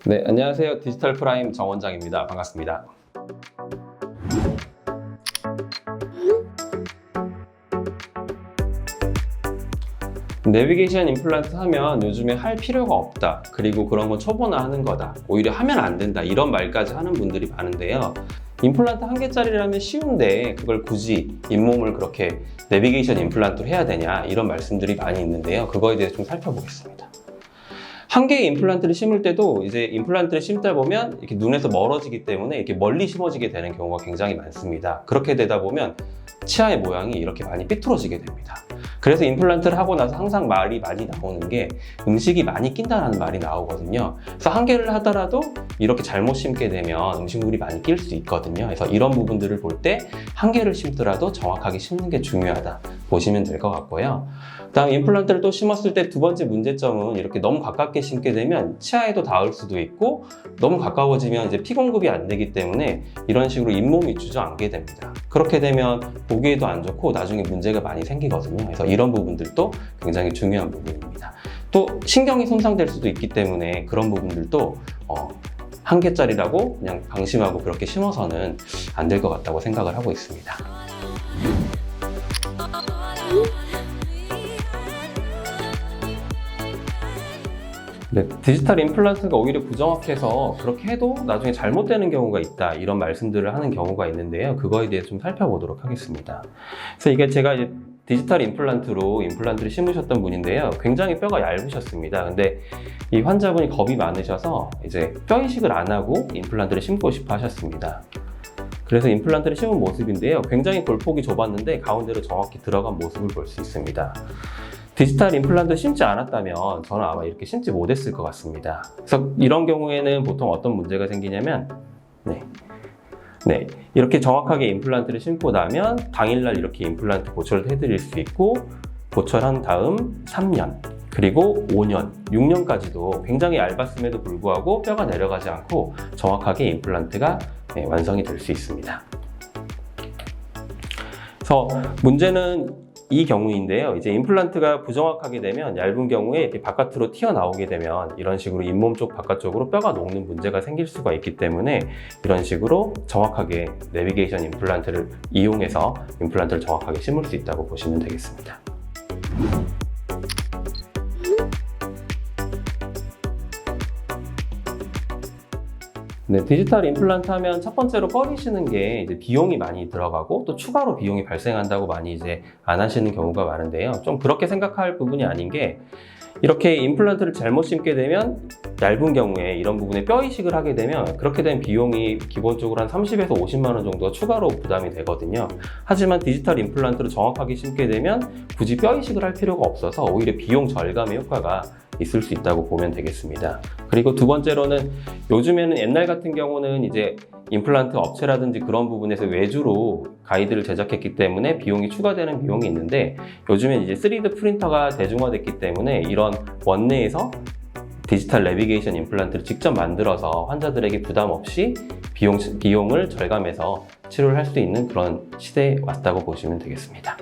네, 안녕하세요. 디지털 프라임 정 원장입니다. 반갑습니다. 내비게이션 임플란트 하면 요즘에 할 필요가 없다. 그리고 그런 건 초보나 하는 거다. 오히려 하면 안 된다. 이런 말까지 하는 분들이 많은데요. 임플란트 한 개짜리라면 쉬운데 그걸 굳이 잇몸을 그렇게 내비게이션 임플란트로 해야 되냐 이런 말씀들이 많이 있는데요. 그거에 대해서 좀 살펴보겠습니다. 한 개의 임플란트를 심을 때도 이제 임플란트를 심다 보면 이렇게 눈에서 멀어지기 때문에 이렇게 멀리 심어지게 되는 경우가 굉장히 많습니다. 그렇게 되다 보면 치아의 모양이 이렇게 많이 삐뚤어지게 됩니다. 그래서 임플란트를 하고 나서 항상 말이 많이 나오는 게 음식이 많이 낀다는 말이 나오거든요. 그래서 한 개를 하더라도 이렇게 잘못 심게 되면 음식물이 많이 낄 수 있거든요. 그래서 이런 부분들을 볼 때 한 개를 심더라도 정확하게 심는 게 중요하다 보시면 될 것 같고요. 그다음 임플란트를 또 심었을 때 두 번째 문제점은 이렇게 너무 가깝게 심게 되면 치아에도 닿을 수도 있고 너무 가까워지면 이제 피 공급이 안 되기 때문에 이런 식으로 잇몸이 주저앉게 됩니다. 그렇게 되면 보기에도 안 좋고 나중에 문제가 많이 생기거든요. 그래서 이런 부분들도 굉장히 중요한 부분입니다. 또 신경이 손상될 수도 있기 때문에 그런 부분들도 한 개짜리라고 그냥 방심하고 그렇게 심어서는 안 될 것 같다고 생각을 하고 있습니다. 네, 디지털 임플란트가 오히려 부정확해서 그렇게 해도 나중에 잘못되는 경우가 있다 이런 말씀들을 하는 경우가 있는데요. 그거에 대해 좀 살펴보도록 하겠습니다. 그래서 이게 제가 이제 디지털 임플란트로 임플란트를 심으셨던 분인데요. 굉장히 뼈가 얇으셨습니다. 근데 이 환자분이 겁이 많으셔서 이제 뼈 이식을 안 하고 임플란트를 심고 싶어 하셨습니다. 그래서 임플란트를 심은 모습인데요. 굉장히 골폭이 좁았는데 가운데로 정확히 들어간 모습을 볼 수 있습니다. 디지털 임플란트 심지 않았다면 저는 아마 이렇게 심지 못했을 것 같습니다. 그래서 이런 경우에는 보통 어떤 문제가 생기냐면 이렇게 정확하게 임플란트를 심고 나면 당일날 이렇게 임플란트 보철을 해드릴 수 있고 보철한 다음 3년 그리고 5년, 6년까지도 굉장히 얇았음에도 불구하고 뼈가 내려가지 않고 정확하게 임플란트가 완성이 될 수 있습니다. 그래서 문제는 이 경우인데요. 이제 임플란트가 부정확하게 되면 얇은 경우에 이렇게 바깥으로 튀어나오게 되면 이런 식으로 잇몸 쪽 바깥쪽으로 뼈가 녹는 문제가 생길 수가 있기 때문에 이런 식으로 정확하게 내비게이션 임플란트를 이용해서 임플란트를 정확하게 심을 수 있다고 보시면 되겠습니다. 네, 디지털 임플란트 하면 첫 번째로 꺼리시는 게 이제 비용이 많이 들어가고 또 추가로 비용이 발생한다고 많이 이제 안 하시는 경우가 많은데요. 좀 그렇게 생각할 부분이 아닌 게 이렇게 임플란트를 잘못 심게 되면 얇은 경우에 이런 부분에 뼈 이식을 하게 되면 그렇게 된 비용이 기본적으로 한 30에서 50만 원 정도가 추가로 부담이 되거든요. 하지만 디지털 임플란트를 정확하게 심게 되면 굳이 뼈 이식을 할 필요가 없어서 오히려 비용 절감의 효과가 있을 수 있다고 보면 되겠습니다. 그리고 두 번째로는 요즘에는 옛날 같은 경우는 이제 임플란트 업체라든지 그런 부분에서 외주로 가이드를 제작했기 때문에 비용이 추가되는 비용이 있는데 요즘엔 이제 3D 프린터가 대중화됐기 때문에 이런 원내에서 디지털 내비게이션 임플란트를 직접 만들어서 환자들에게 부담 없이 비용을 절감해서 치료를 할 수 있는 그런 시대에 왔다고 보시면 되겠습니다.